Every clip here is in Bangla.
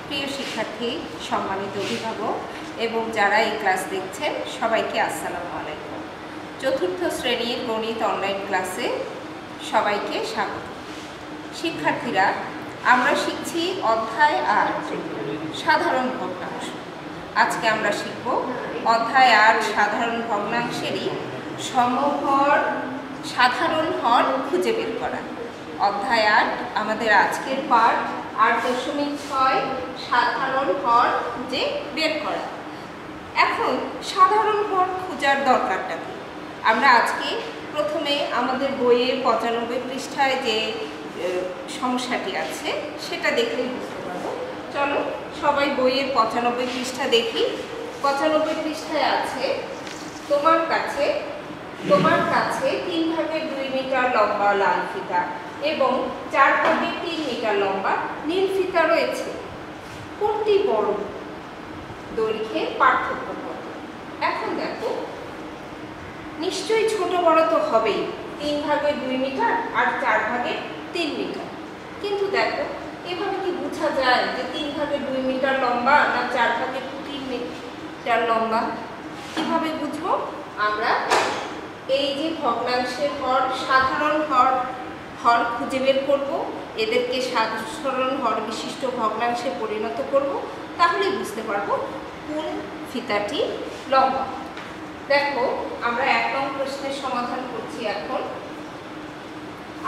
প্রিয় শিক্ষার্থী, সম্মানিত অভিভাবক এবং যারা এই ক্লাস দেখছেন সবাইকে আসসালামু আলাইকুম। চতুর্থ শ্রেণীর গণিত অনলাইন ক্লাসে সবাইকে স্বাগত। শিক্ষার্থীরা, আমরা শিখছি অধ্যায় ৮ সাধারণ ভগ্নাংশ। আজকে আমরা শিখব অধ্যায় ৮ সাধারণ ভগ্নাংশেরই সমহর সাধারণ হর খুঁজে বের করা। অধ্যায় ৮ আমাদের আজকের পাঠ ৮.৬ সাধারণ হর খুঁজে বের করা। এখন সাধারণ হর খোঁজার দরকারটা কি? আমরা আজকে প্রথমে আমাদের বইয়ের ৯৫ পৃষ্ঠায় যে সমস্যাটি আছে সেটা দেখলেই বুঝতে পারবো। চলো সবাই বইয়ের ৯৫ পৃষ্ঠা দেখি। ৯৫ পৃষ্ঠায় আছে তোমার কাছে 3/2 মিটার লম্বা লাল ফিতা এবং 4/3 মিটার লম্বা নীল ফিতা রয়েছে। কোনটি বড়? দৈর্ঘ্যের পার্থক্য কত? এখন দেখো, নিশ্চয়ই ছোট বড় তো হবেই, 3/2 মিটার আর 4/3 মিটার। কিন্তু দেখো, এভাবে কি বোঝা যায় যে 3/2 মিটার লম্বা না 4/3 মিটার লম্বা? কিভাবে বুঝবো? আমরা এই যে ভগ্নাংশের হর সাধারণ হর খুঁজে বের করব, এদেরকে সাধারণ হর বিশিষ্ট ভগ্নাংশে পরিণত করব, তাহলেই বুঝতে পারবো কোন ফিতাটি লম্বা। দেখো, আমরা ১ নং প্রশ্নের সমাধান করছি। এখন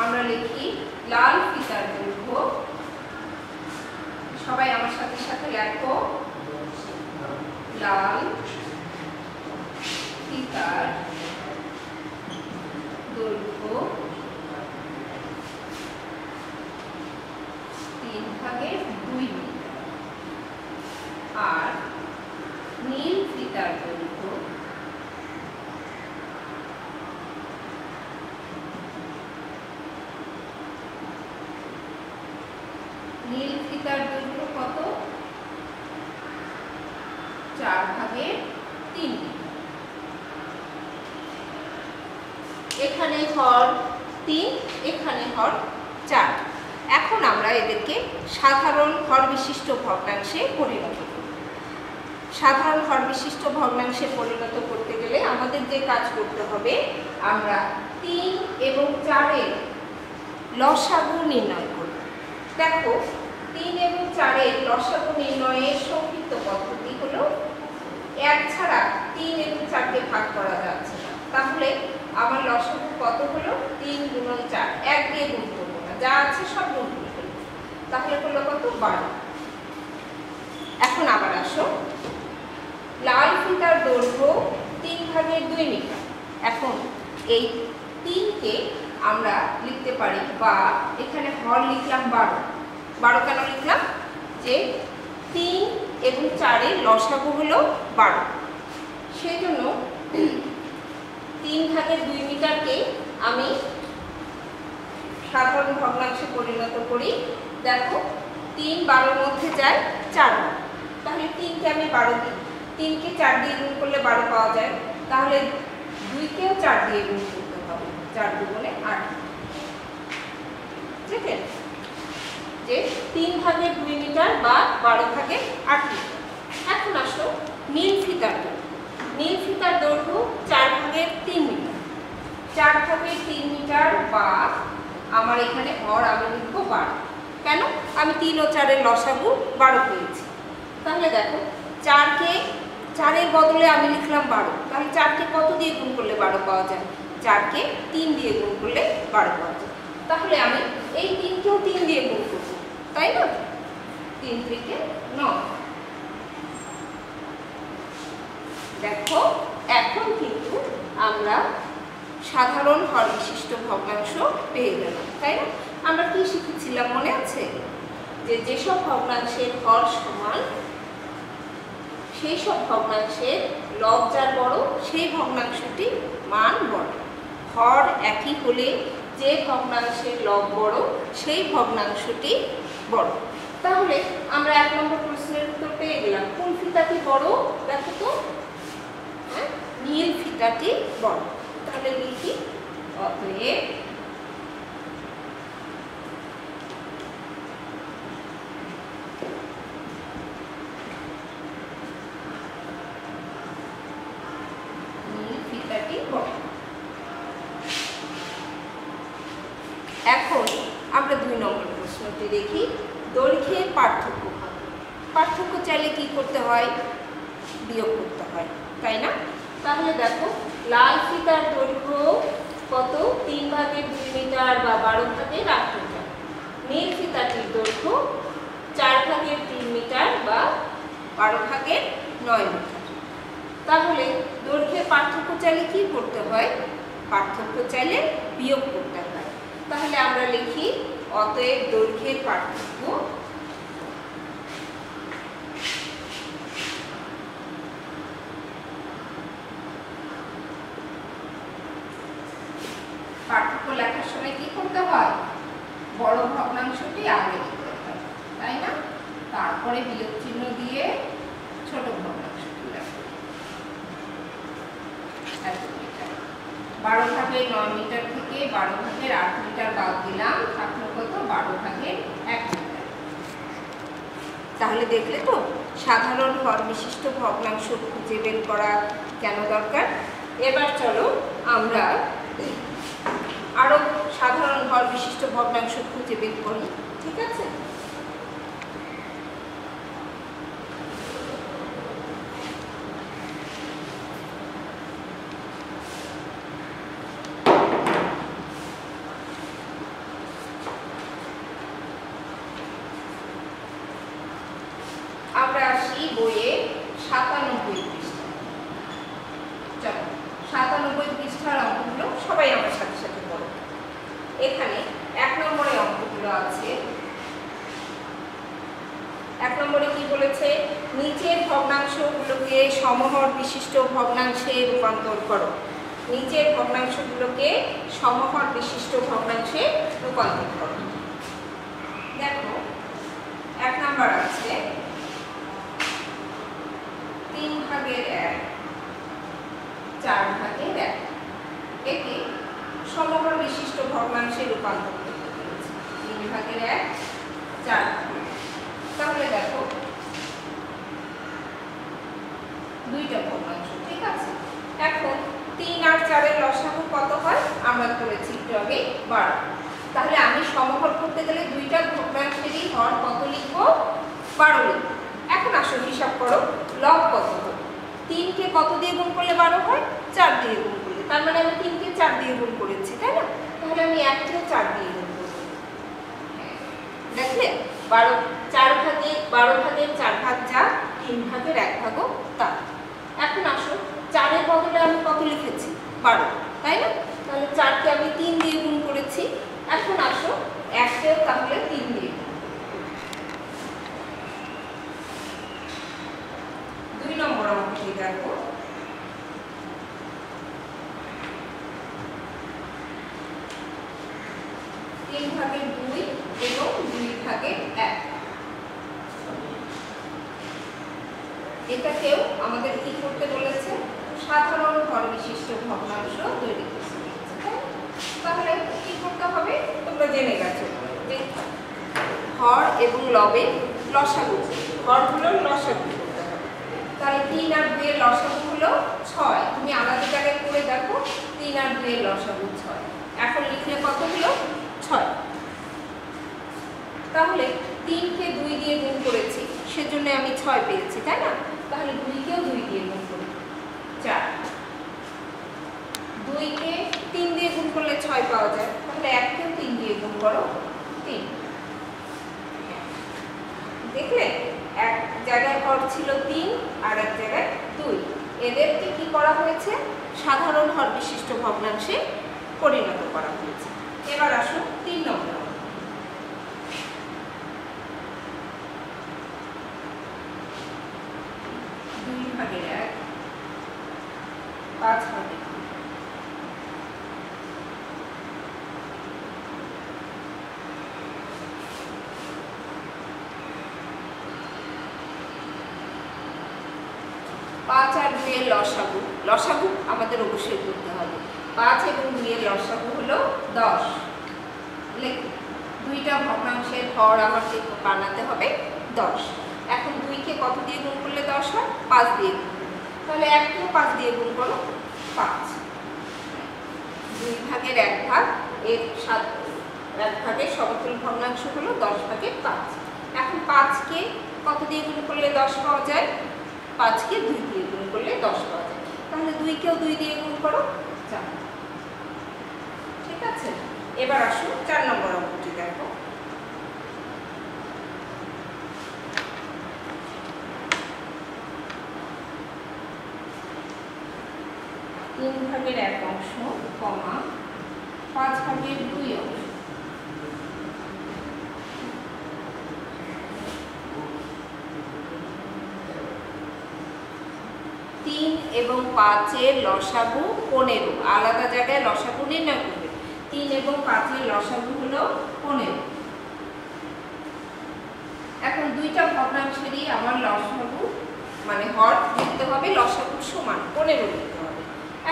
আমরা লিখি লাল ফিতার দৈর্ঘ্য। সবাই আমার সাথে সাথে লেখো, লাল ফিতার দৈর্ঘ্য 3/2 মিটার আর নীল ফিতার দৈর্ঘ্য কত? 4/3 মিটার। এখানে হর 3, এখানে হর 4। এখন আমরা এদেরকে সাধারণ হর বিশিষ্ট ভগ্নাংশে পরিণত করব। সাধারণ হর বিশিষ্ট ভগ্নাংশে পরিণত করতে গেলে আমাদের যে কাজ করতে হবে, আমরা 3 এবং 4-এর লসাগু নির্ণয় করব। দেখো, 3 এবং 4-এর লসাগু নির্ণয়ের সংক্ষিপ্ত পদ্ধতি হলো 1 ছাড়া 3 এবং 4কে ভাগ করা যাচ্ছে না। তাহলে আমার লসাগু কত হলো? 3 × 4, 1 দিয়ে গুণ করবো না, যা আছে সব গুণ করে ফেলবো। তাহলে হলো কত? 12। এখন আবার আসো, লাল ফিতার দৈর্ঘ্য 3/2 মিটার। এখন এই 3কে আমরা লিখতে পারি, বা এখানে হর লিখলাম 12। কেন লিখলাম? যে 3 এবং 4-এর লসাগু হলো 12। সেই জন্য 3/2 মিটারকে আমি সাধারণ ভগ্নাংশে পরিণত করি। দেখো, 3 12-এর মধ্যে যায় 4 বার। তাহলে 3কে আমি 12 দিই, 3কে 4 দিয়ে গুণ করলে 12 পাওয়া যায়। তাহলে 2কেও 4 দিয়ে গুণ করতে হবে, 4 × 2 = 8। ঠিক আছে? যে 3/2 মিটার বা 12/8 মিটার। এখন আসো নীল ফিতার দৈর্ঘ্য। নীল ফিতার দৈর্ঘ্য 4/3 মিটার। 4/3 মিটার বা আমার এখানে হর আমি লিখব 12। কেন? আমি 3 ও 4-এর লসাগু 12 পেয়েছি। তাহলে দেখো, 4-এর বদলে আমি লিখলাম 12। তাহলে 4কে কত দিয়ে গুণ করলে 12 পাওয়া যায়? 4কে 3 দিয়ে গুণ করলে 12 পাওয়া যায়। তাহলে আমি এই 3কেও 3 দিয়ে গুণ করব, তাই না? 3 থেকে 9। দেখো, এখন কিন্তু আমরা সাধারণ হর বিশিষ্ট ভগ্নাংশ পেয়ে গেলাম, তাই না? আমরা কি শিখেছিলাম মনে আছে? যে যেসব ভগ্নাংশের হর সমান সেই সব ভগ্নাংশের লব যার বড়, সেই ভগ্নাংশটি মান বড়। হর একই হলে যে ভগ্নাংশের লব বড়, সেই ভগ্নাংশটি বড়। তাহলে আমরা ১ নম্বর প্রশ্নের উত্তর পেয়ে গেলাম। কোন ফিতাটি বড়? দেখো তো, নীল ফিতাটি বড়। তাহলে লিখি, অতএব দৈর্ঘ্যের পার্থক্য হয়। পার্থক্য চাইলে কি করতে হয়? বিয়োগ করতে হয়, তাই না? তাহলে দেখো, লাল ফিতার দৈর্ঘ্য কত? 3/2 মিটার বা 12/8 মিটার। নীল ফিতাটির দৈর্ঘ্য 4/3 মিটার বা 12/9 মিটার। তাহলে দৈর্ঘ্যের পার্থক্য চাইলে কি করতে হয়? পার্থক্য চাইলে বিয়োগ করতে হয়। তাহলে আমরা লিখি, অতএব দৈর্ঘ্যের পার্থক্য লেখার সময় কি করতে হয়? বড় ভগ্নাংশটি আগে লিখতে হয়, তাই না? তারপরে বিয়োগ চিহ্ন দিয়ে ছোট ভগ্নাংশটি লিখতে। 12/9 মিটার থেকে 12/8 মিটার বাদ দিলাম, থাকলো কত? 12/1 মিটার। তাহলে দেখলে তো সাধারণ হর বিশিষ্ট ভগ্নাংশ খুঁজে বের করা কেন দরকার। এবার চলো আমরা আরো সাধারণ হর বিশিষ্ট ভগ্নাংশ খুঁজে বের করি, ঠিক আছে? আমরা আসি বইয়ে 97 পৃষ্ঠা। চলো 97 পৃষ্ঠার অঙ্কগুলো সবাই আমার সাথে সাথে করো। এখানে 1 নম্বরে অঙ্কগুলো আছে। 1 নম্বরে কি বলেছে? নিচের ভগ্নাংশগুলোকে সমহর বিশিষ্ট ভগ্নাংশে রূপান্তর করো। নিচের ভগ্নাংশগুলোকে সমহর বিশিষ্ট ভগ্নাংশে রূপান্তর করো। দেখো 1 নম্বর আছে 3/1 4/1। একে সমহর বিশিষ্ট ভগ্নাংশে রূপান্তর করতে বলেছে। 3/1 4। তাহলে দেখো দুইটা ভগ্নাংশ, ঠিক আছে? এখন 3 আর 4 এর লসাগু কত হয়? আমরা করেছি একটু আগে 12। তাহলে আমি সমহর করতে গেলে দুইটা ভগ্নাংশেরই হর কত লিখব? 12 লিখব। এখন আসো হিসাব করো, লব কত হবে? 3 কে কত দিয়ে গুণ করলে 12 হয়? 4 দিয়ে গুণ করলে। তার মানে আমি 3 কে 4 দিয়ে গুণ করেছি, তাই না? তাহলে আমি 1 কে 4 দিয়ে গুণ করব। দেখলে 12/4 যা, 3/1 তা। এখন আসো 4 এর বদলে আমি কত লিখেছি? 12, তাই না? তাহলে 4 কে আমি 3 দিয়ে গুণ করেছি। এখন আসো 1 কেও তাহলে 3 দিয়ে গুণ। 2 নম্বর অঙ্কটি দেখো। তিন ভাগের 2 এবং 2/1। এটাকেও আমাদের কি করতে বলেছে? সাধারণ হর বিশিষ্ট ভগ্নাংশ তৈরি করতে বলেছে। তাহলে কি করতে হবে? তোমরা জেনে গেছো যে হর এবং লবের লসাগু, হরগুলোর লসাগু করতে হবে। তাহলে 3 আর 2 এর লসাগু হলো 6। তুমি আলাদা জায়গায় করে দেখো, 3 আর 2 এর লসাগু 6। এখন লিখলে কত হলো? 6। তাহলে 3 কে 2 দিয়ে গুণ করেছি, সেজন্য আমি 6 পেয়েছি, তাই না? তাহলে 2 কেও 2 দিয়ে গুণ করি, 4। 2 কে 3 দিয়ে গুণ করলে 6 পাওয়া যায়। তাহলে 1 কেও 3 দিয়ে গুণ করো, 3। দেখলে এক জায়গায় হর ছিল 3 আর এক জায়গায় 2। এদেরকে কি করা হয়েছে? সাধারণ হর বিশিষ্ট ভগ্নাংশে পরিণত করা হয়েছে। এবার আসুন 3 নম্বর। 2/1 5/2। পাঁচ আর 2 এর লসাগু, লসাগু আমাদের অবশ্যই করতে হবে। 5 এবং 2 এর লসাগু হলো 10। লিখি, দুইটা ভগ্নাংশের হর আমাকে বানাতে হবে 10। এখন 2 কে কত দিয়ে গুণ করলে 10 হয়? 5 দিয়ে গুণ করলে। তাহলে 1 কেও 5 দিয়ে গুণ করো, 5। 2/1 এর 1 ভাগের সমতুল ভগ্নাংশ হলো 10 ভাগের 5। এখন 5কে কত দিয়ে গুণ করলে 10 পাওয়া যায়? 5কে 2 দিয়ে গুণ করলে 10 পাওয়া যায়। তাহলে 2কেও 2 দিয়ে গুণ করো, 4। ঠিক আছে, এবার আসো 4 নম্বর অঙ্কটি দেখো। 3 ভাগের 1 অংশ, 5 ভাগের 2 অংশ। 3 এবং 5 এর লসাগু 15। আলাদা জায়গায় লসাগু নির্ণয় করবে। 3 এবং 5 এর লসাগু হলো 15। এখন দুইটা ভগ্নাংশেরই আমার লসাগু মানে হর লিখতে হবে, লসাগু সমান 15 লিখতে হবে।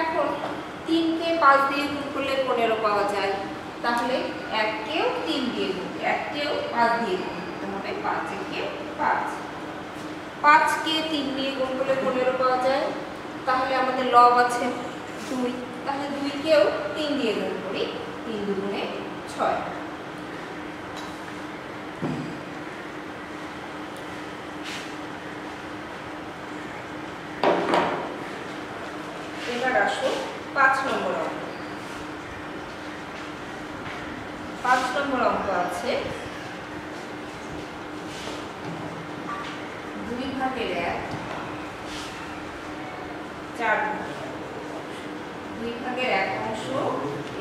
এখন 3কে 5 দিয়ে গুণ করলে 15 পাওয়া যায়। তাহলে 1কেও 3 দিয়ে গুণ, 1কেও 5 দিয়ে গুণ করতে হবে। 5 5, 5কে 3 দিয়ে গুণ করলে 15 পাওয়া যায়। তাহলে আমাদের লব আছে 2, তাহলে 2কেও 3 দিয়ে গুণ করি। 3 দুগুণে 6। এবার আসো 5 নম্বর অঙ্ক। 5 নম্বর অঙ্ক আছে 2 ভাগের 1, 4 ভাগ। 2 ভাগের 1 অংশ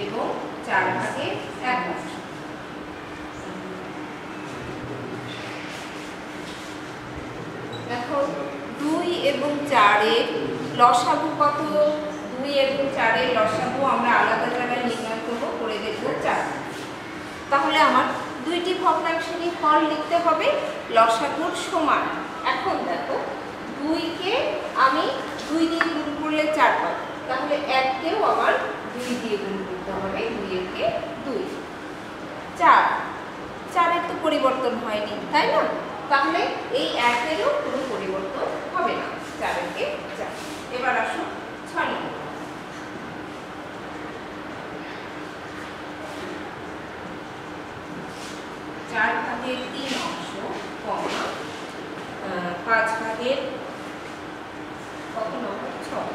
এবং 4 ভাগের 1 অংশ। এখন 2 এবং 4 এর লসাগু কত? 2 এবং 4 এর লসাগু আমরা আলাদা জায়গায় নির্ণয় করব, করে দেখব 4। তাহলে আমার দুইটি ভগ্নাংশেরই হর লিখতে হবে লসাগুর সমান। এখন দেখো 2কে আমি 2 দিয়ে গুণ করলে 4 পাবো। তাহলে 1কেও আমার 2 দিয়ে গুণ করতে হবে। 2 এর 2, 4। 4 এর তো পরিবর্তন হয়নি, তাই না? তাহলে এই 1 এরও কোনো পরিবর্তন হবে না। 4 এর 4। এবার আসো 6 নম্বর। 4 ভাগের 3 অংশ, 5 ভাগের কত নম্বর? 6।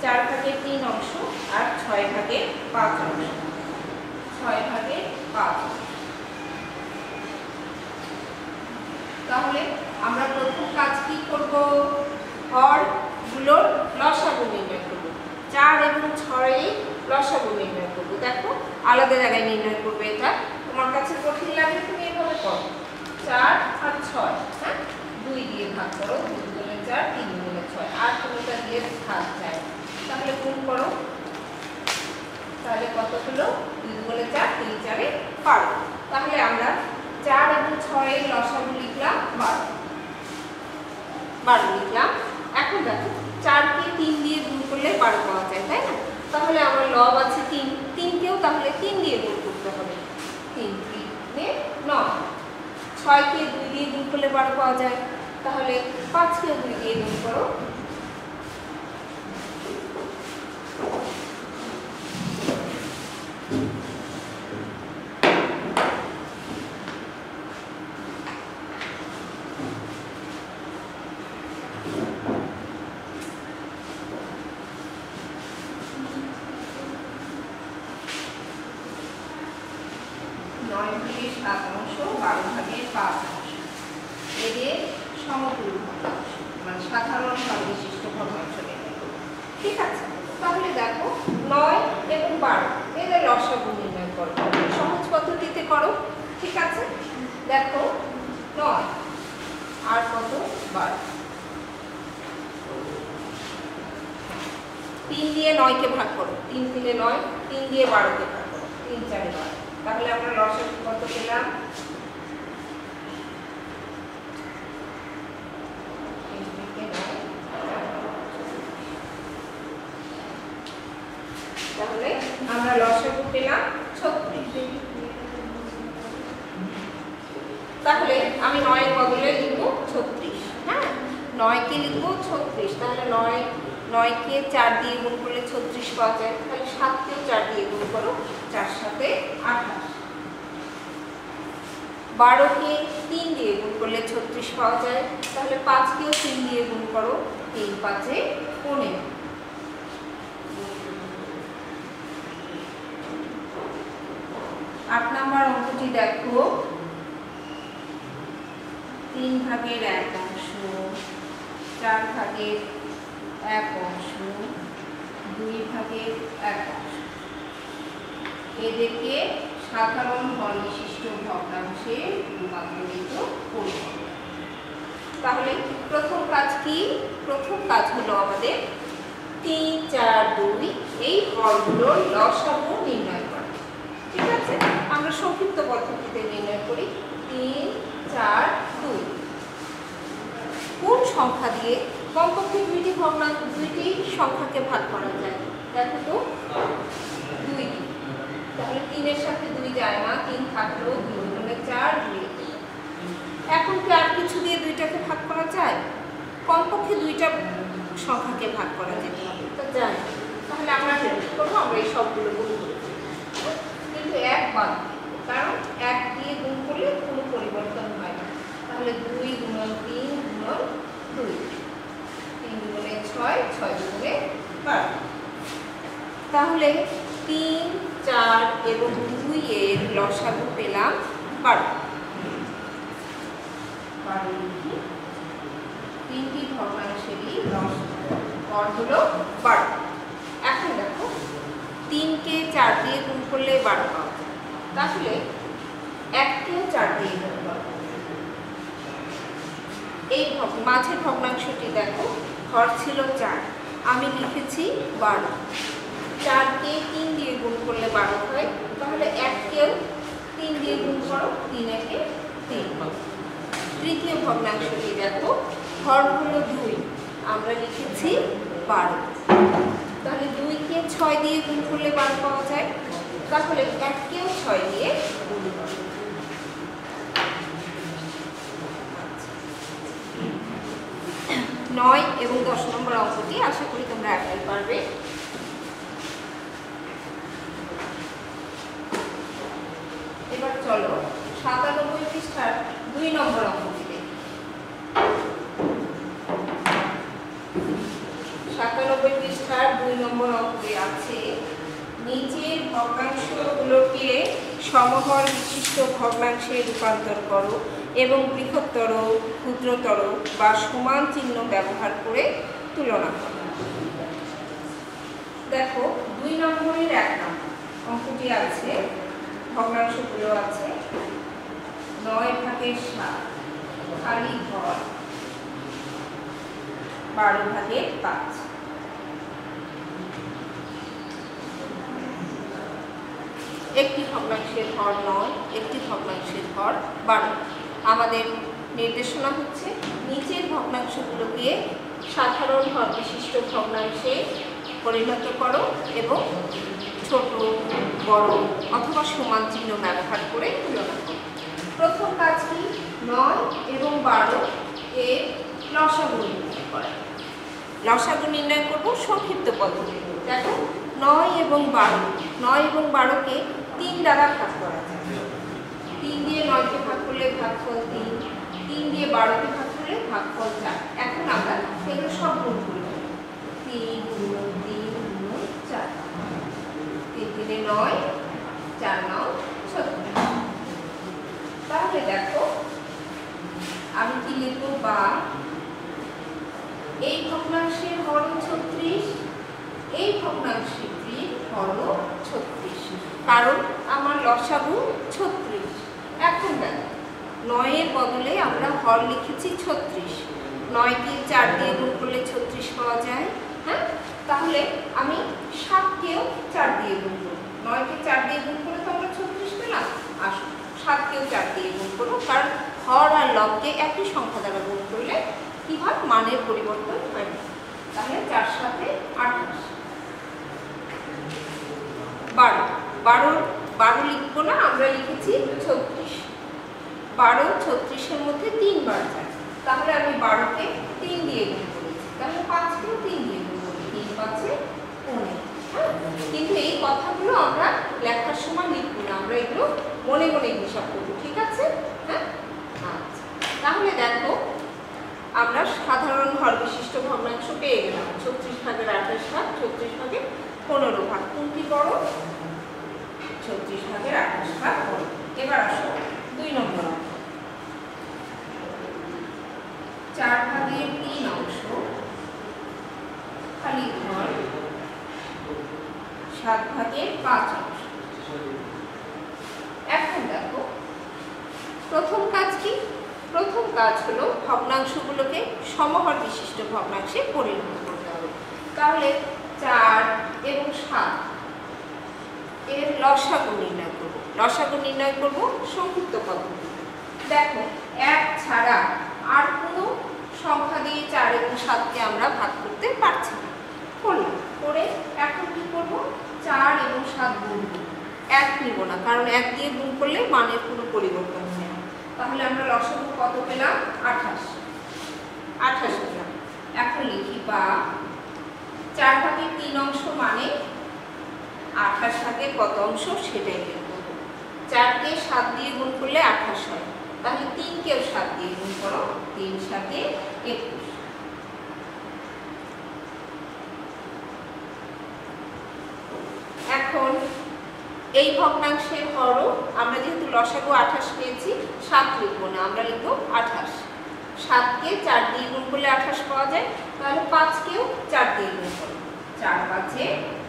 4 ভাগের 3 অংশ আর 6 ভাগের 5 অংশ। 6 ভাগের 5। তাহলে আমরা প্রথম কাজ কি করব? হরগুলোর লসাগু নির্ণয় করব। 4 এবং 6 এর লসাগু নির্ণয় করব। দেখো আলাদা জায়গায় নির্ণয় করবে। এটা তোমার কাছে কঠিন লাগলে তুমি এভাবে করো। 4 আর 6, হ্যাঁ, 2 দিয়ে ভাগ করো। 2 দুগুণে 4, 3 দুগুণে 6। আর কোনটা দিয়ে ভাগ যায়, তাহলে গুণ করো। তাহলে কত হলো? 2 দুগুণে 4, 3 4 12। তাহলে আমরা 4 এবং 6 এর লসাগু লিখলাম 12 লিখলাম। এখন দেখো 4কে 3 দিয়ে গুণ করলে 12 পাওয়া যায়, তাই না? তাহলে আমার লব আছে 3, 3কেও তাহলে 3 দিয়ে গুণ করতে হবে। 3 3 9। 6কে 2 দিয়ে গুণ করলে 12 পাওয়া যায়। তাহলে 5কেও 2 দিয়ে গুণ করো। এদের সমতুল ভগ্নাংশ মানে সাধারণ সর্ববিশিষ্ট ভগ্নাংশ নির্ণয় করব। ঠিক আছে, তাহলে দেখো 9 এবং 12 এদের লসাগু নির্ণয় করো। সহজ পদ্ধতিতে করো। ঠিক আছে, দেখো 9 আর কত? 12। 3 দিয়ে 9কে ভাগ করো। 3 3 9, 3 দিয়ে 12কে ভাগ করো। 3 4 12। তাহলে আমরা লসাগু কত পেলাম? তাহলে আমরা লসাগু পেলাম 36। তাহলে আমি 9 এর বদলে লিখব 36। হ্যাঁ, 9কে লিখব 36। তাহলে 9কে 4 দিয়ে গুণ করলে 36 পাওয়া যায়। তাহলে 7কেও 4 দিয়ে গুণ করো। 4 7 28। 12কে 3 দিয়ে গুণ করলে 36 পাওয়া যায়, তাহলে 5কেও 3 দিয়ে গুণ করো, 3 5 15। 8 নম্বর অঙ্কটি দেখো, 3 ভাগের 1 অংশ, 4 ভাগের 1 অংশ, 2 ভাগের 1 অংশ, এদেরকে সাধারণ হর বিশিষ্ট ভগ্নাংশে রূপান্তরিত করব। তাহলে প্রথম কাজ কি? প্রথম কাজ হলো আমাদের 3 4 2 এই হরগুলোর লসাগু নির্ণয় করা। ঠিক আছে, আমরা সংক্ষিপ্ত পদ্ধতিতে নির্ণয় করি। 3 4 2 কোন সংখ্যা দিয়ে কমপক্ষে দুইটি সংখ্যাকে ভাগ করা যায়? দেখো তো, 2। তাহলে 3 এর সাথে 2 যায় না, 3 থাকলো, 2 গুণে 4 2। এখন কি আর কিছু দিয়ে দুইটাকে ভাগ করা যায়? কমপক্ষে দুইটা সংখ্যাকে ভাগ করা যেতে হবে, তো যায়। তাহলে আমরা কি করবো? আমরা এই সবগুলো গুণ করব, কিন্তু 1 বাদ, কারণ 1 দিয়ে গুণ করলে কোনো পরিবর্তন হয় না। তাহলে 2 গুণন 3 গুণন 2, 3 গুণে 6, 6 গুণে 12। তাহলে 3 4 এবং 2 এর লসাগু পেলাম 12। 3টি ভগ্নাংশেরই হর হলো 12। এখন দেখো, 3কে 4 দিয়ে গুণ করলে 12 পাওয়া যায়, তাহলে 1কেও 4 দিয়ে গুণ করব। এই মাঝের ভগ্নাংশটি দেখো, হর ছিল 4, আমি লিখেছি 12। 4কে 3 দিয়ে গুণ করলে 12 হয়, তাহলে 1কেও 3 দিয়ে গুণ করো, 3 একে 3। তৃতীয় ভগ্নাংশটি দেখো, হর হলো 2, আমরা লিখেছি 12। তাহলে 2কে 6 দিয়ে গুণ করলে 12 পাওয়া যায়, তাহলে 1কেও 6 দিয়ে গুণ করো। 9 এবং 10 নম্বর অঙ্কটি আশা করি তোমরা একটাই পারবে। এবার চলো 97 পৃষ্ঠার 2 নম্বর অঙ্কটি দেখি। 97 পৃষ্ঠার 2 নম্বর অঙ্কে আছে, নিচের ভগ্নাংশগুলোকে সমহর বিশিষ্ট ভগ্নাংশে রূপান্তর করো এবং বৃহত্তর, ক্ষুদ্রতর বা সমান চিহ্ন ব্যবহার করে তুলনা করো। দেখো, 2 নম্বরের 1 নম্বর অঙ্কটি আছে, ভগ্নাংশগুলো আছে 9 ভাগের 7 খালি ঘর, 12 ভাগের 5। একটি ভগ্নাংশের হর 9, একটি ভগ্নাংশের হর 12। আমাদের নির্দেশনা হচ্ছে নিচের ভগ্নাংশগুলোকে সাধারণ হর বিশিষ্ট ভগ্নাংশে পরিণত করো এবং ছোট, বড় অথবা সমান চিহ্ন ব্যবহার করে তুলনা করো। প্রথম কাজ কি? 9 এবং 12 এর লসাগু নির্ণয় করা। লসাগু নির্ণয় করব সংক্ষিপ্ত পদ্ধতিতে। দেখো, 9 এবং 12কে 3 দ্বারা ভাগ করা যায়। 3 দিয়ে 9কে ভাগ করলে ভাগফল 3, 3 দিয়ে 12কে ভাগ করলে ভাগফল 4। এখন আমরা এগুলো সব গুণ করব। 3 গুণ 3 গুণ 4, 3 3 9, 4 9 36। তাহলে দেখো, আমি কি লিখব? বা এই ভগ্নাংশের হর 36, এই ভগ্নাংশটির হর 36, কারণ আমার লসাগু 36। এখন দেখো, 9 এর বদলে আমরা হর লিখেছি 36। 9কে 4 দিয়ে গুণ করলে 36 পাওয়া যায়। হ্যাঁ, তাহলে আমি 7কেও 4 দিয়ে গুণ করব। 9কে 4 দিয়ে গুণ করলে তো আমরা 36 পেলাম। আসো, 7কেও 4 দিয়ে গুণ করব, কারণ হর আর লবকে একই সংখ্যা দ্বারা গুণ করলে কি হয়? মানের পরিবর্তন হয় না। তাহলে 4 7 28। 12 লিখবো না, আমরা লিখেছি 36। 12 36-এর মধ্যে 3 বার যায়, তাহলে আমি 12কে 3 দিয়ে গুণ করেছি, তাহলে 5কেও 3 দিয়ে গুণ করি, 3 5 15। কিন্তু এই কথাগুলো আমরা লেখার সময় লিখবো না, আমরা এগুলো মনে মনে হিসাব করবো। ঠিক আছে? তাহলে দেখো আমরা সাধারণ হর বিশিষ্ট ভগ্নাংশ পেয়ে গেলাম। 36 ভাগের 28 ভাগ, 36 ভাগের 15 ভাগ। কোনটি বড়? 36 ভাগের 28 ভাগ বড়। এবার আসো 2 নম্বর অঙ্ক। 4 ভাগের 3 অংশ খালি ঘর, 7 ভাগের 5 অংশ। এখন দেখো প্রথম কাজ কি? প্রথম কাজ হলো ভগ্নাংশগুলোকে সমহর বিশিষ্ট ভগ্নাংশে পরিণত করতে হবে। তাহলে 4 এবং 7 এর লসাগু নির্ণয় করব। লসাগু নির্ণয় করব সংযুক্ত পদ্ধতি। দেখো 1 ছাড়া আর কোনো সংখ্যা দিয়ে 4 এবং 7কে আমরা ভাগ করতে পারছি না। করলাম, করে এখন কি করব? 4 এবং 7 গুণ 1 নিব না, কারণ 1 দিয়ে গুণ করলে মানের কোনো পরিবর্তন হয় না। তাহলে আমরা লসাগু কত পেলাম? 28 পেলাম। এখন লিখি বা 4 ভাগের 3 অংশ মানে 28 ভাগের কত অংশ সেটাই বের করব। 4 কে 7 দিয়ে গুণ করলে 28 হয়, তাহলে 3 কেও 7 দিয়ে গুণ করো, 3 7 এ 21। এখন এই ভগ্নাংশের হরও আমরা যেহেতু লসাগু 28 পেয়েছি, 7 লিখবো না, আমরা লিখবো 28। 7 কে 4 দিয়ে গুণ করলে 28 পাওয়া যায়, তাহলে 5 কেও 4 দিয়ে গুণ করো, 4 5 এ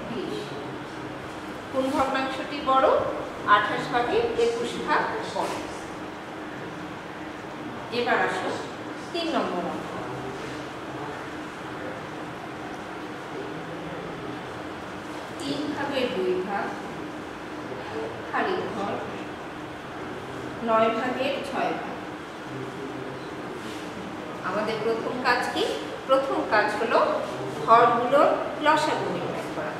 20। কোন ভগ্নাংশটি বড়? 28 ভাগের 21 ভাগ বড়। এবার আসো 3 নম্বর অঙ্ক। 3 ভাগের 2 ভাগ খালি ঘর, 9 ভাগের 6 ভাগ। আমাদের প্রথম কাজ কি? প্রথম কাজ হলো ঘরগুলোর লসাগু নির্ণয় করা।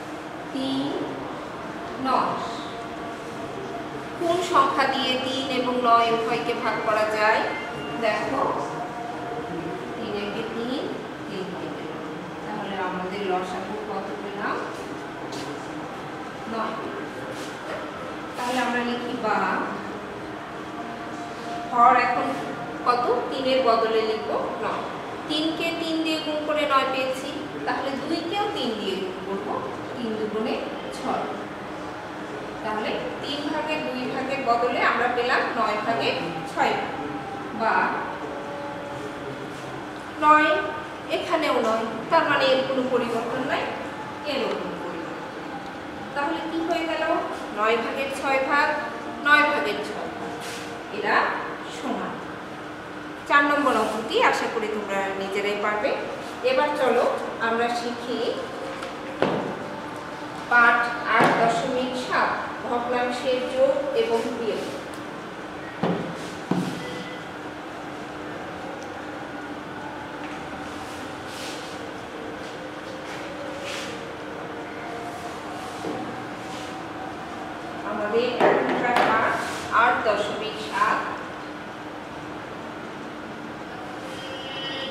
3 9 কোন সংখ্যা দিয়ে 3 এবং 9 উভয়কে ভাগ করা যায়? দেখো 3 একে 3, 3 কে 3, তাহলে আমাদের লসাগু কত পেলাম? 9। তাহলে আমরা লিখি বা হর এখন কত? 3 এর বদলে লিখবো 9। 3 কে 3 দিয়ে গুণ করে 9 পেয়েছি, তাহলে 2 কেও 3 দিয়ে গুণ করব, 3 দুগুণে 6। তাহলে 3 ভাগের 2 ভাগের বদলে আমরা পেলাম 9 ভাগের 6 ভাগ। বা 9 এখানেও 9, তার মানে এর কোনো পরিবর্তন নাই, এরও কোনো পরিবর্তন। তাহলে কি হয়ে গেল? 9 ভাগের 6 ভাগ, 9 ভাগের 6 ভাগ, এরা সমান। 4 নম্বর অঙ্কটি আশা করি তোমরা নিজেরাই পারবে। এবার চলো আমরা শিখি পাঠ 8.7 ভগ্নাংশের যোগ এবং বিয়োগ। আমাদের এখনকার পাঠ 8.7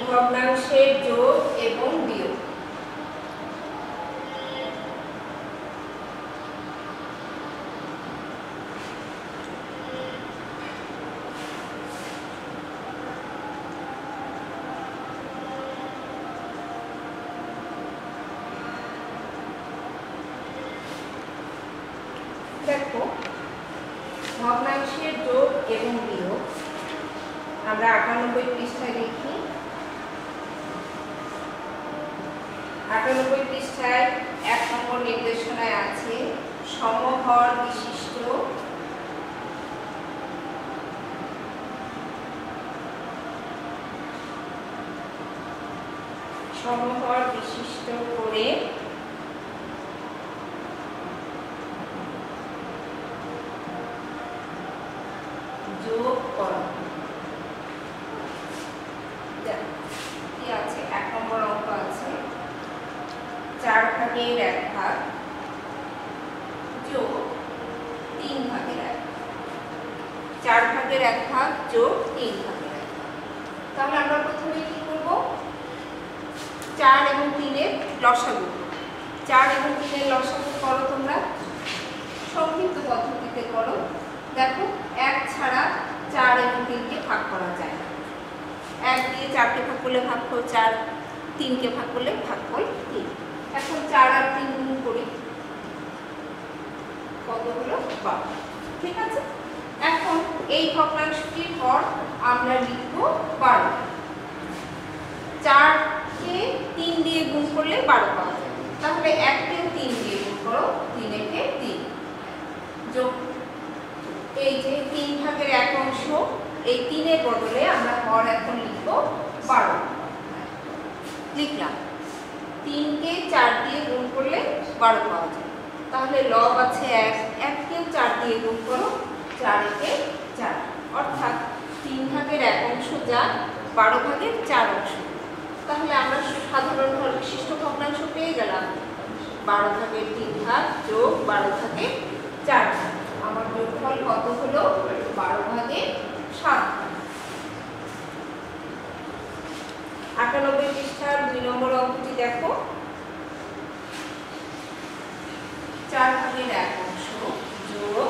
ভগ্নাংশের যোগ এবং বিয়োগ। দেখো ভগ্নাংশের যোগ এবং বিয়োগ আমরা 98 পৃষ্ঠায় লিখি। 98 পৃষ্ঠায় 1 নম্বর নির্দেশনায় আছে সমহর বিশিষ্ট করে যোগ করো। কি আছে? 1 নম্বর অঙ্ক আছে 4 ভাগের 1 ভাগ যোগ 3 ভাগের 1 ভাগ। 4 ভাগের 1 ভাগ যোগ 3 ভাগের 1 ভাগ। তাহলে আমরা প্রথমে কি করব? 4 এবং 3 এর লসাগু। 4 এবং 3 এর লসাগু করো তোমরা, সংক্ষিপ্ত পদ্ধতিতে করো। দেখো 1 ছাড়া 4 এবং 3 কে ভাগ করা যায় না, 1 দিয়ে 4কে ভাগ করলে ভাগফল 4, 3কে ভাগ করলে ভাগফল 3। এখন 4 আর 3 গুণ করি, কত হলো? 12। ঠিক আছে, এখন এই ভগ্নাংশটির হর আমরা লিখব 12। 4কে 3 দিয়ে গুণ করলে 12 পাওয়া যাবে, তাহলে 1কেও 3 দিয়ে গুণ করো, 3 একে 3 যোগ এই যে 3 ভাগের 1 অংশ, এই 3 এর বদলে আমরা হর এখন লিখব 12। লিখলাম 3কে 4 দিয়ে গুণ করলে 12 পাওয়া যায়, তাহলে লব আছে 1, 1কেও 4 দিয়ে গুণ করো, 4 একে 4, অর্থাৎ 3 ভাগের 1 অংশ যা 12 ভাগের 4 অংশ। তাহলে আমরা সাধারণ হর বিশিষ্ট ভগ্নাংশ পেয়ে গেলাম 12 ভাগের 3 ভাগ যোগ 12 ভাগের 4 ভাগ। আমার যোগফল কত হলো? 12 ভাগের 7। 98 পৃষ্ঠার 2 নম্বর অঙ্কটি দেখো, 4 ভাগের 1 অংশ যোগ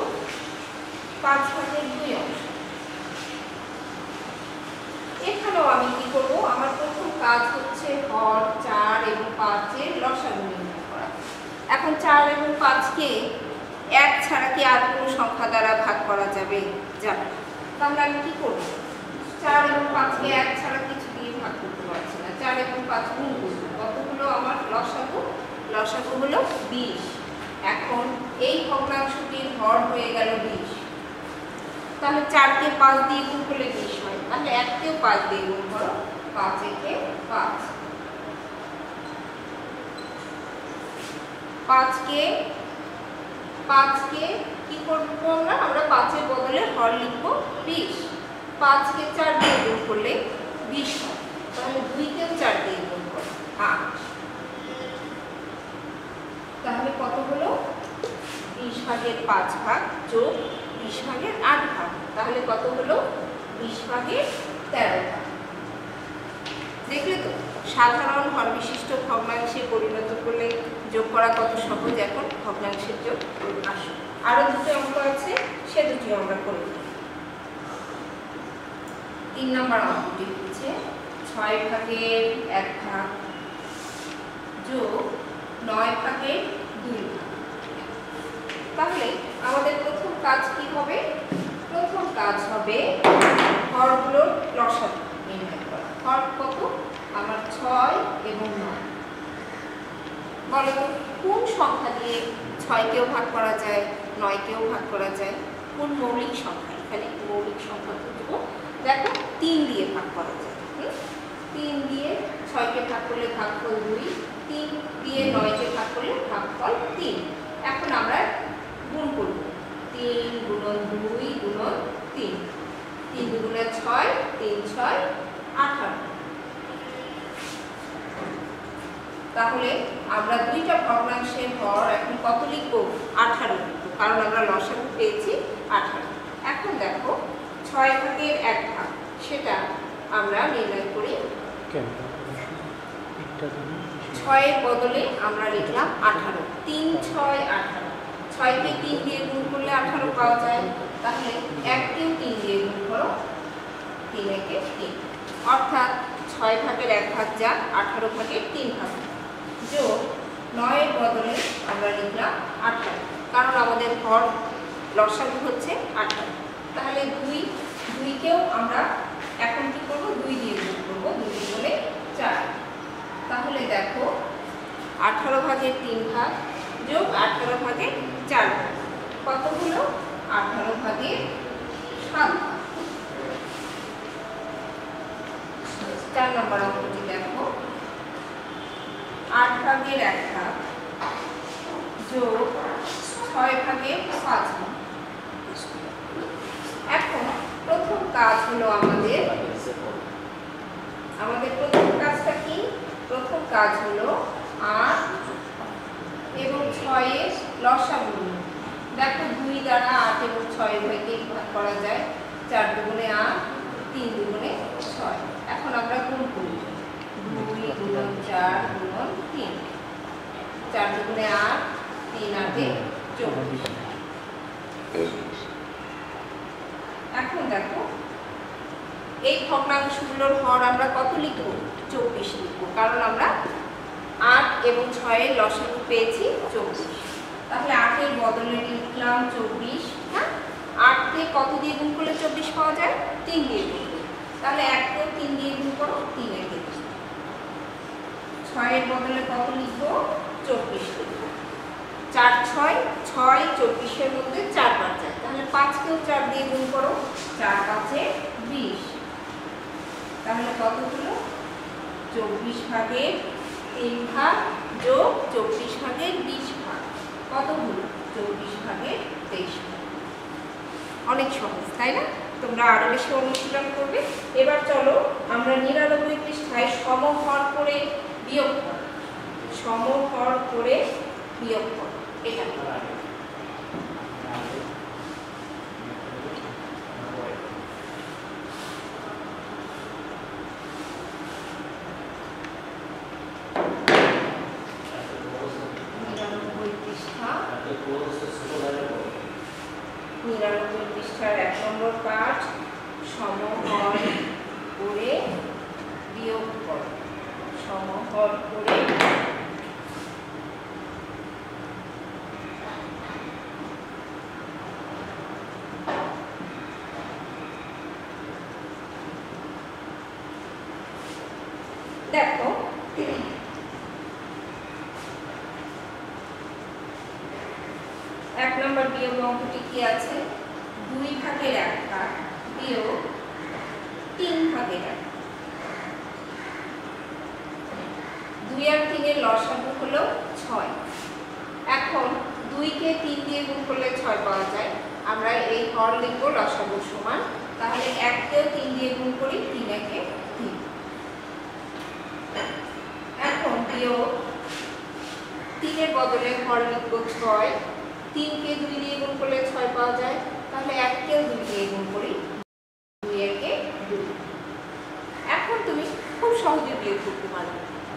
5 ভাগের 2 অংশ। এখানেও আমি কি করব? আমার প্রথম কাজ হচ্ছে হর 4 এবং 5 এর লসাগু নির্ণয় করা। এখন 4 এবং 5কে 1 ছাড়া কি আর কোনো সংখ্যা দ্বারা ভাগ করা যাবে? যাবে। তাহলে আমি কি করব? 4 এবং 5কে 1 ছাড়া কিছু দিয়ে ভাগ করতে পারছি না, 4 এবং 5 গুণ করব। কত হলো আমার লসাগু? লসাগু হলো 20। এখন এই ভগ্নাংশটির হর হয়ে গেল 20। তাহলে 4কে 5 দিয়ে গুণ করলে 20 হয়, তাহলে 1কেও 5 দিয়ে গুণ করো, 5 একে 5। 5কে কি করব আমরা? আমরা 5 এর বদলে হর লিখব 20। 5কে 4 দিয়ে গুণ করলে 20 হয়, তাহলে 2কেও 4 দিয়ে গুণ করো, 8। তাহলে কত হলো? 20 ভাগের 5 ভাগ যোগ 20 ভাগের 8 ভাগ, তাহলে কত হলো? 20 ভাগের 13 ভাগ। দেখলে তো সাধারণ হর বিশিষ্ট ভগ্নাংশে পরিণত করলে যোগ করা কত সহজ। এখন ভগ্নাংশের যোগ আসে। আরো দুটো অঙ্ক আছে, সে দুটি আমরা করে দেব। 3 নম্বর অঙ্কটি হচ্ছে 6 ভাগের 1 ভাগ যোগ 9 ভাগের 2 ভাগ। তাহলে আমাদের প্রথম কাজ কি হবে? প্রথম কাজ হবে হরগুলোর লসাগু নির্ণয় করা। হর কত? আমার 6 এবং 9। বলো তো কোন সংখ্যা দিয়ে 6কেও ভাগ করা যায়, 9কেও ভাগ করা যায়? কোন মৌলিক সংখ্যা? এখানে মৌলিক সংখ্যা দেবো। দেখো 3 দিয়ে ভাগ করা যায়। 3 দিয়ে 6কে ভাগ করলে ভাগফল 2, 3 দিয়ে 9কে ভাগ করলে ভাগফল 3। এখন আমরা গুণ করব, 3 গুণন 2 গুণন 3, 3 দুগুণে 6, 3 6 18। তাহলে আমরা দুইটা ভগ্নাংশের হর এখন কত লিখব? 18 লিখব, কারণ আমরা লসাগু পেয়েছি 18। এখন দেখো 6 ভাগের 1 ভাগ, সেটা আমরা নির্ণয় করি। 6 এর বদলে আমরা লিখলাম 18। 3 6 18। 6কে 3 দিয়ে গুণ করলে 18 পাওয়া যায়, তাহলে 1কেও 3 দিয়ে গুণ করো, 3 একে 3, অর্থাৎ 6 ভাগের 1 ভাগ যা 18 ভাগের 3 ভাগ যোগ 9 এর বদলে আমরা লিখলাম 18, কারণ আমাদের হর লসাগু হচ্ছে 18। তাহলে 2কেও আমরা এখন কি করব? 2 দিয়ে গুণ করব, 2 গুণে 4। তাহলে দেখো 18 ভাগের 3 ভাগ যোগ 18 ভাগের 4 ভাগ কত হলো? 18 ভাগের 7 ভাগ। 4 নম্বর অঙ্কটি দেখো, 8 ভাগের 1 ভাগ যোগ 6 ভাগের 5 ভাগ। এখন প্রথম কাজ হলো আমাদের প্রথম কাজটা কি? প্রথম কাজ হলো 8 এবং 6 এর লসাগু। দেখো 2 দ্বারা 8 এবং 6 ভাগে ভাগ করা যায়, 4 দুগুণে 8, 3 দুগুণে 6। এখন আমরা গুণ করি, 2 গুণন 4 গুণন 3, 4 দুগুণে 8, 3 8 24। এখন দেখো এই ভগ্নাংশগুলোর হর আমরা কত লিখব? 24 লিখব, কারণ আমরা 8 এবং 6 এর লসাগু পেয়েছি 24। তাহলে 8 এর বদলে লিখলাম 24। হ্যাঁ, 8 কে কত দিয়ে গুণ করলে 24 পাওয়া যায়? 3 দিয়ে গুণ করলে। তাহলে 1 কেও 3 দিয়ে গুণ করো, 3 এর ক্ষেত্রে 6 এর বদলে কত লিখবো? 24 লিখবো। 4 6 6 24 এর মধ্যে 4 বার যায়, তাহলে 5 কেও 4 দিয়ে গুণ করো, 4 5 এ 20। তাহলে কত হলো? 24 ভাগের 3 ভাগ যোগ 24 ভাগের 20 ভাগ, কত হলো? 24 ভাগের 23 ভাগ। অনেক সহজ, তাই না? তোমরা আরো বেশি অনুশীলন করবে। এবার চলো আমরা 99 পৃষ্ঠায় সমহর করে বিয়োগ করব। সমহর করে বিয়োগ করব, এটা পৃষ্ঠার 1 নম্বর পাঠ, সমহর করে বিয়োগ করো। সমহর করে দেখো 1 নম্বর বিয়োগ অঙ্কটি কি আছে? 2 ভাগের 1 ভাগ বিয়োগ 3 ভাগের 1। 2 আর 3 এর লসাগু হলো 6। এখন 2 কে 3 দিয়ে গুণ করলে 6 পাওয়া যায়। আমরা এই হর লিখব লসাগু সমান, তাহলে 1 কেও 3 দিয়ে গুণ করি, 3 একে 3। এখন বিয়োগ 3 এর বদলে হর লিখব 6। 3 কে 2 দিয়ে গুণ করলে 6 পাওয়া যায়, তাহলে 1 কেও 2 দিয়ে গুণ করি, 2 একে 2। এখন তুমি খুব সহজে বিয়োগ করতে পারো।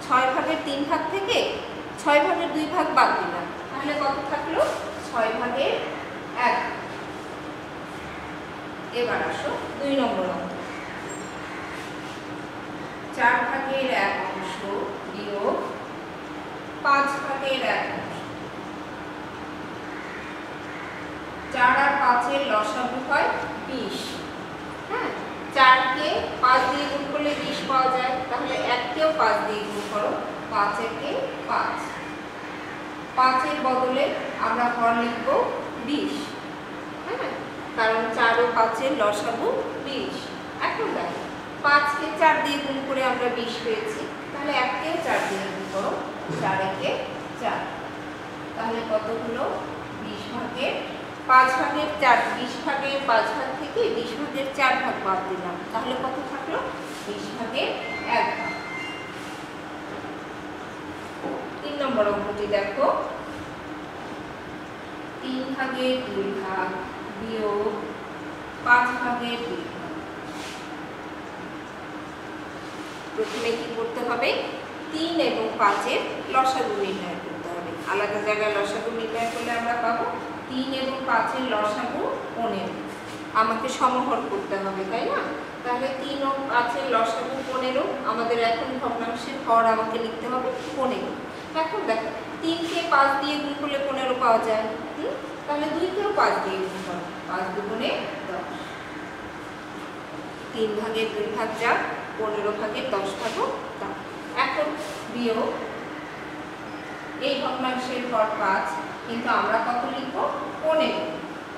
6 ভাগের 3 ভাগ থেকে 6 ভাগের 2 ভাগ বাদ দিলাম, তাহলে কত থাকলো? 6 ভাগের 1। এবার আসো 2 নম্বর অঙ্ক। 4 ভাগের 1 অংশ বিয়োগ 5 ভাগের 1 অংশ। 4 আর 5 এর লসাগু হয় 20। হ্যাঁ, 4 কে 5 দিয়ে গুণ করলে 20 পাওয়া যায়, তাহলে 1 কেও 5 দিয়ে গুণ করো, 5 একে 5। 5 এর বদলে আমরা হর লিখব 20। হ্যাঁ, কারণ 4 ও 5 এর লসাগু 20। এখন দেখো 5 কে 4 দিয়ে গুণ করে আমরা 20 পেয়েছি, তাহলে 1 কেও 4 দিয়ে গুণ করো, 4 একে 4। তাহলে কত হলো? 20 ভাগের 5 ভাগের 4। 20 ভাগের 5 ভাগ থেকে 20 ভাগের 4 ভাগ বাদ দিলাম, তাহলে কত থাকলো? 20 ভাগের 1 ভাগ। 3 নম্বর অঙ্কটি দেখো। 3 ভাগের 2 ভাগ বিয়োগ 5 ভাগের 2 ভাগ। প্রথমে কি করতে হবে? 3 এবং 5 এর লসাগু নির্ণয় করতে হবে। আলাদা জায়গায় লসাগু নির্ণয় করলে আমরা পাবো 3 এবং 5 এর লসাগু 15। আমাকে সমহর করতে হবে, তাই না? তাহলে 3 ও 5 এর লসাগু 15। আমাদের এখন ভগ্নাংশের হর আমাকে লিখতে হবে 15। এখন দেখো 3 কে 5 দিয়ে গুণ করলে 15 পাওয়া যায়। তাহলে 2 কেও 5 দিয়ে গুণ করো, 5 দুগুণে 10। 3 ভাগের 2 ভাগ যা, 15 ভাগের 10 ভাগও তা। এখন বিয়োগ, এই ভগ্নাংশের হর 5, কিন্তু আমরা কত লিখব? 15।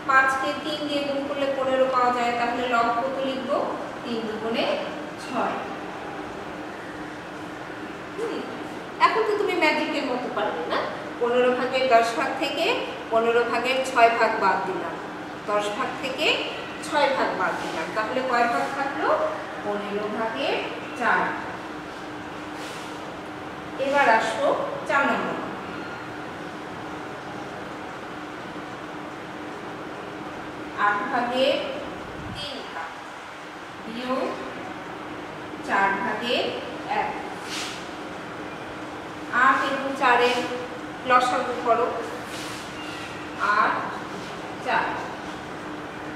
5 কে 3 দিয়ে গুণ করলে 15 পাওয়া যায়, তাহলে লব কত লিখব? 3 দুগুণে 6। এখন তো তুমি ম্যাজিকের মতো পারবে না? 15 ভাগের 10 ভাগ থেকে 15 ভাগের 6 ভাগ বাদ দিলাম, 10 ভাগ থেকে 6 ভাগ বাদ দিলাম, তাহলে কয় ভাগ থাকলো? 15 ভাগের 4। এবার আসো 4 নম্বর। 8 ভাগের 3 ভাগ বিয়োগ 4 ভাগের 1। 8 এবং 4 এর লসাগু করো, 8 4।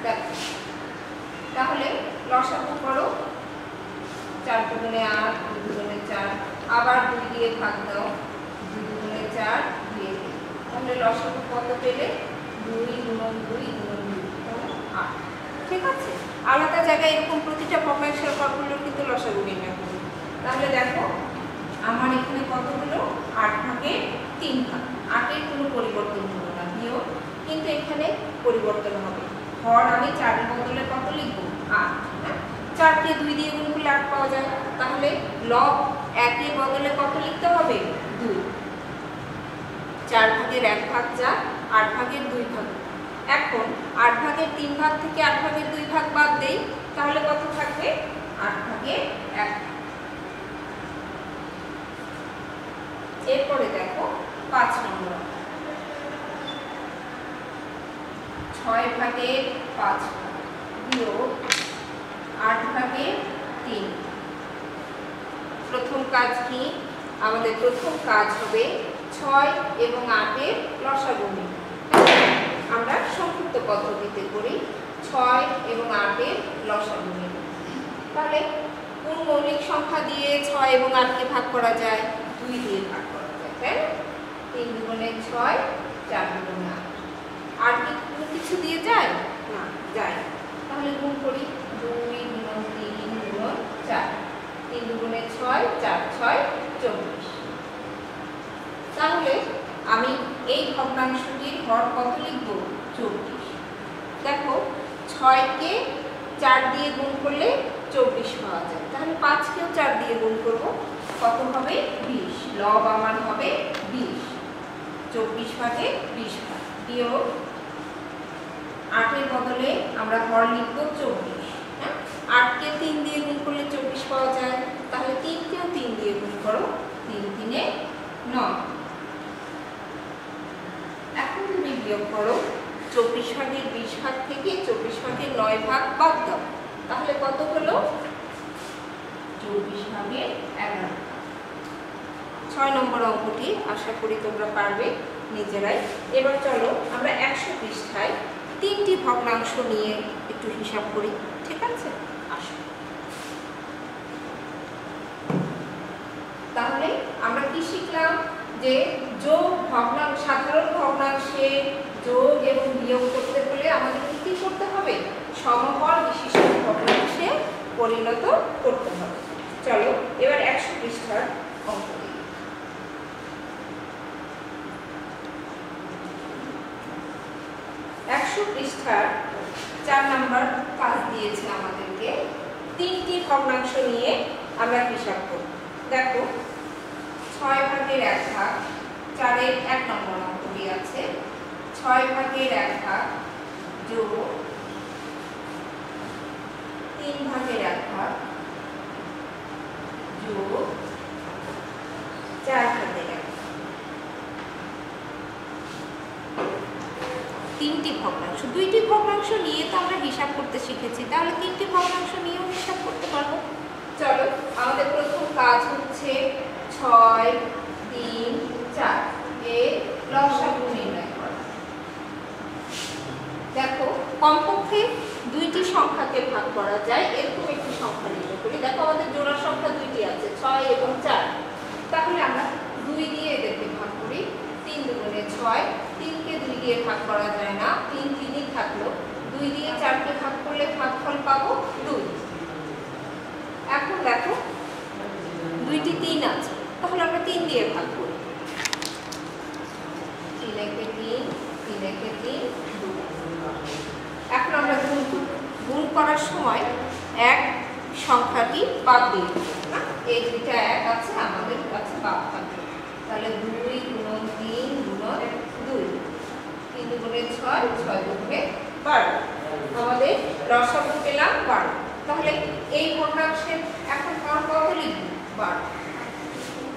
দেখো তাহলে লসাগু করো 4 দুগুণে 8, 2 দুগুণে 4, আবার 2 দিয়ে ভাগ দাও, 2 দুগুণে 4 দিয়ে দিই। তাহলে লসাগু কত পেলে? 2 গুণন 2 গুণন 2 8। ঠিক আছে, আলাদা জায়গায় এরকম প্রতিটা ভগ্নাংশের হরগুলো কিন্তু লসাগু নির্ণয় করব। তাহলে দেখো আমার এখানে কত হলো? 8 ভাগে 3 ভাগ। 8 এর কোনো পরিবর্তন হলো না, বিয়োগ কিন্তু এখানে পরিবর্তন হবে। হর আমি 4 এর বদলে কত লিখব? 8। 4 কে 2 দিয়ে গুণ করলে 8 পাওয়া যায়। তাহলে লব 1 এর বদলে কত লিখতে হবে? 2। 4 ভাগের 1 ভাগ যা, 8 ভাগের 2 ভাগ। এখন 8 ভাগের 3 ভাগ থেকে 8 ভাগের 2 ভাগ বাদ দেই, তাহলে কত থাকবে? 8 ভাগের 1 ভাগ। এরপরে দেখো 5 নম্বর, 6 ভাগের 5 বিয়োগ 8 ভাগের 3। প্রথম কাজ কি? আমাদের প্রথম কাজ হবে 6 এবং 8 এর লসাগু নির্ণয়। আমরা সংক্ষিপ্ত পদ্ধতিতে করি 6 এবং 8 এর লসাগু নির্ণয়। তাহলে কোন মৌলিক সংখ্যা দিয়ে 6 এবং 8 কে ভাগ করা যায়? 2 দিয়ে ভাগ করা যায়, তাই না? 3 দুগুণে 6, 4 দুগুণে 8। আর কি কোনো কিছু দিয়ে যায় না? যায়। তাহলে গুণ করি, 2 গুণন 3 গুণন 4, 3 দুগুণে 6, 4 6 24। তাহলে আমি এই ভগ্নাংশটির হর কত লিখব? 24। দেখো 6 কে 4 দিয়ে গুণ করলে 24 পাওয়া যায়। তাহলে 5 কেও 4 দিয়ে গুণ করব, কত হবে? 20। লব আমার হবে 20। 24 ভাগে 20 ভাগ বিয়োগ 8 এর বদলে আমরা হর লিখব 24। 8 কে 3 দিয়ে গুণ করলে 24 পাওয়া যায়। তাহলে 3 কেও 3 দিয়ে গুণ করো, 3 3 9। এখন তুমি বিয়োগ করো 24 ভাগের 20 ভাগ থেকে 24 ভাগের 9 ভাগ বাদ দাও, তাহলে কত হলো? 24 ভাগের 11। 6 নম্বর অঙ্কটি আশা করি তোমরা পারবে নিজেরাই। এবার চলো আমরা 100 পৃষ্ঠায় 3টি ভগ্নাংশ নিয়ে একটু হিসাব করি। ঠিক আছে, আসো। তাহলে আমরা কি শিখলাম? যে যোগ ভগ্নাংশ, সাধারণ ভগ্নাংশে যোগ এবং বিয়োগ করতে হলে আমাদের কি করতে হবে? সমহর বিশিষ্ট ভগ্নাংশে পরিণত করতে হবে। চলো এবার 100 পৃষ্ঠার অঙ্ক দিই। 100 পৃষ্ঠার 4 নম্বর কাজ দিয়েছে আমাদেরকে। 3টি ভগ্নাংশ নিয়ে আমরা হিসাব করব। দেখো 6 ভাগের 1 ভাগ, 4 এর 1 নম্বর অঙ্কটি আছে 6 ভাগের 1 ভাগ যোগ 3 ভাগের 1 ভাগ যোগ 4 ভাগের 1 ভাগ। 3টি ভগ্নাংশ, 2টি ভগ্নাংশ নিয়ে তো আমরা হিসাব করতে শিখেছি, তাহলে 3টি ভগ্নাংশ নিয়েও হিসাব করতে পারবো। চলো আমাদের প্রথম কাজ হচ্ছে 6 3 4 এর লসাগু নির্ণয় করা। দেখো কমপক্ষে 2টি সংখ্যাকে ভাগ করা যায় এরকম একটি সংখ্যা নির্ণয় করি। দেখো আমাদের জোড়া সংখ্যা 2টি আছে 6 এবং 4। তাহলে আমরা 2 দিয়ে এদেরকে ভাগ করি। 3 দুগুণে 6, 3 কে 2 দিয়ে ভাগ করা যায় না, 3 3ই থাকলো। 2 দিয়ে 4 কে ভাগ করলে ভাগফল পাবো 2। এখন দেখো 2টি 3 আছে, তাহলে আমরা 3 দিয়ে ভাগ করি। 3 একে 3, 3 একে 3, 2। এখন আমরা গুণ করার সময় 1 সংখ্যাটি বাদ দিয়ে দেব না, এই দুইটা 1 আছে আমাদের কাছে বাদ থাকবে। তাহলে 2 গুণন 3 গুণন 2, 3 দুগুণে 6, 6 দুগুণে 12। আমাদের লসাগু পেলাম 12। তাহলে এই ভগ্নাংশের এখন হর কত লিখব? 12।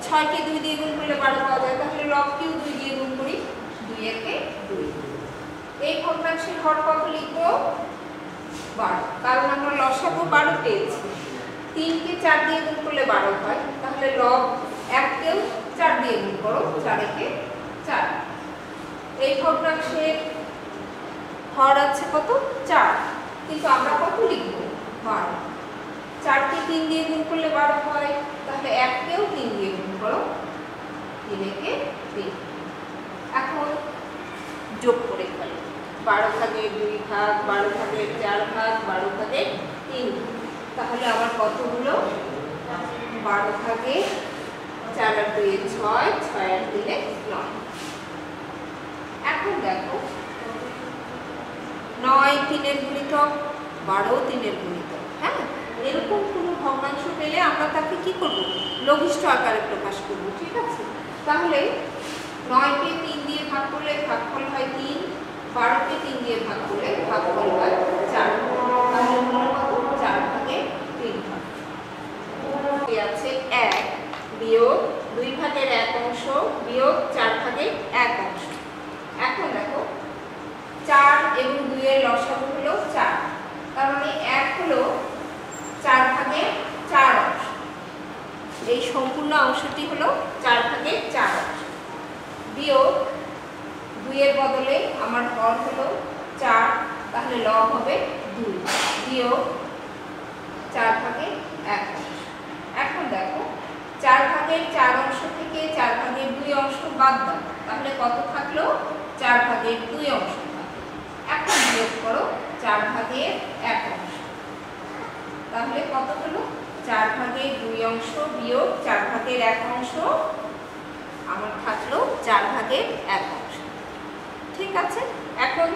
6 কে 2 দিয়ে গুণ করলে 12 পাওয়া যায়, তাহলে লবকেও 2 দিয়ে গুণ করি, 2 একে 2। এই ভগ্নাংশের হর কত লিখব? 12, কারণ আমরা লসাগু 12 পেয়েছি। 3 কে 4 দিয়ে গুণ করলে 12 হয়, তাহলে লব 1 কেও 4 দিয়ে গুণ করো, 4 একে 4। এই ভগ্নাংশের হর আছে কত? 4, কিন্তু আমরা কত লিখব? 12। 4কে 3 দিয়ে গুণ করলে 12 হয়, তাহলে 1কেও 3 দিয়ে গুণ করো, 3 × 3। এখন যোগ করে ফেলো, 12 ভাগের 2 ভাগ, 12 ভাগের 4 ভাগ, 12 ভাগের 3 ভাগ। তাহলে আমার কত হলো? 12 ভাগে 4 আর 2 6, 6 আর 3 9। এখন দেখো 9 3-এর গুণিতক, 12 3-এর গুণিতক। হ্যাঁ, এরকম কোনো ভগ্নাংশ পেলে আমরা তাকে কি করব? লঘিষ্ঠ আকারে প্রকাশ করব। ঠিক আছে, তাহলে 9কে 3 দিয়ে ভাগ করলে ভাগফল হয় 3, 12কে 3 দিয়ে ভাগ করলে ভাগফল হয় 4। তাহলে মনে রাখো 4 ভাগে 3 ভাগ। এই আছে 1 বিয়োগ 2 ভাগের 1 অংশ বিয়োগ 4 ভাগের 1 অংশ। এখন দেখো 4 এবং 2 এর লসাগু হলো 4, তার মানে 1 হলো 4 ভাগের 4 অংশ। এই সম্পূর্ণ অংশটি হলো 4 ভাগের 4 অংশ। বিয়োগ 2 এর বদলে আমার হর হলো 4, তাহলে লব হবে 2 বিয়োগ 4 ভাগের 1 অংশ। এখন দেখো 4 ভাগের 4 অংশ থেকে 4 ভাগের 2 অংশ বাদ দাও, তাহলে কত থাকলো? 4 ভাগের 2 অংশ থাকলো। এখন বিয়োগ করো 4 ভাগের 1 অংশ, তাহলে কত হলো? 4 ভাগের 2 অংশ বিয়োগ 4 ভাগের 1 অংশ, আমার থাকলো 4 ভাগের 1 অংশ। ঠিক আছে, এখন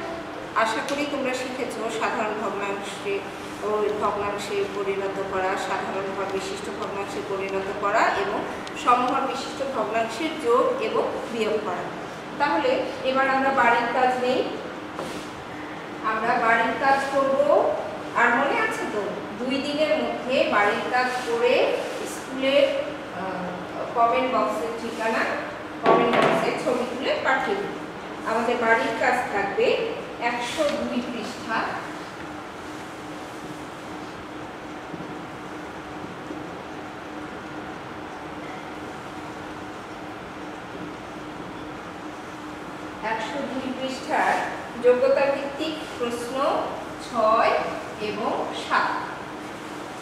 আশা করি তোমরা শিখেছো সাধারণ ভগ্নাংশে পরিণত করা, সাধারণ ভর বিশিষ্ট ভগ্নাংশে পরিণত করা এবং সমহর বিশিষ্ট ভগ্নাংশের যোগ এবং বিয়োগ করা। তাহলে এবার আমরা বাড়ির কাজ নেই, আমরা বাড়ির কাজ করব। আর মনে আছে তো 2 দিনের মধ্যে বাড়ির কাজ করে স্কুলের কমেন্ট বক্সের ঠিকানা, কমেন্ট বক্সে ছবি তুলে পাঠিয়ে দিন। আমাদের বাড়ির কাজ থাকবে 102 পৃষ্ঠা। পৃষ্ঠার যোগ্যতা ভিত্তিক প্রশ্ন 6 এবং 7।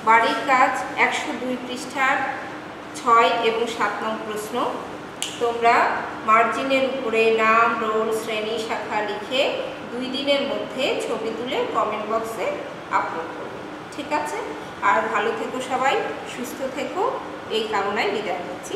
বাড়ির কাজ 102 পৃষ্ঠার 6 এবং 7 নং প্রশ্ন। তোমরা মার্জিনের উপরে নাম, রোল, শ্রেণী, শাখা লিখে 2 দিনের মধ্যে ছবি তুলে কমেন্ট বক্সে আপলোড করবে। ঠিক আছে, আর ভালো থেকো সবাই, সুস্থ থেকো, এই কামনায় বিদায় নিচ্ছি।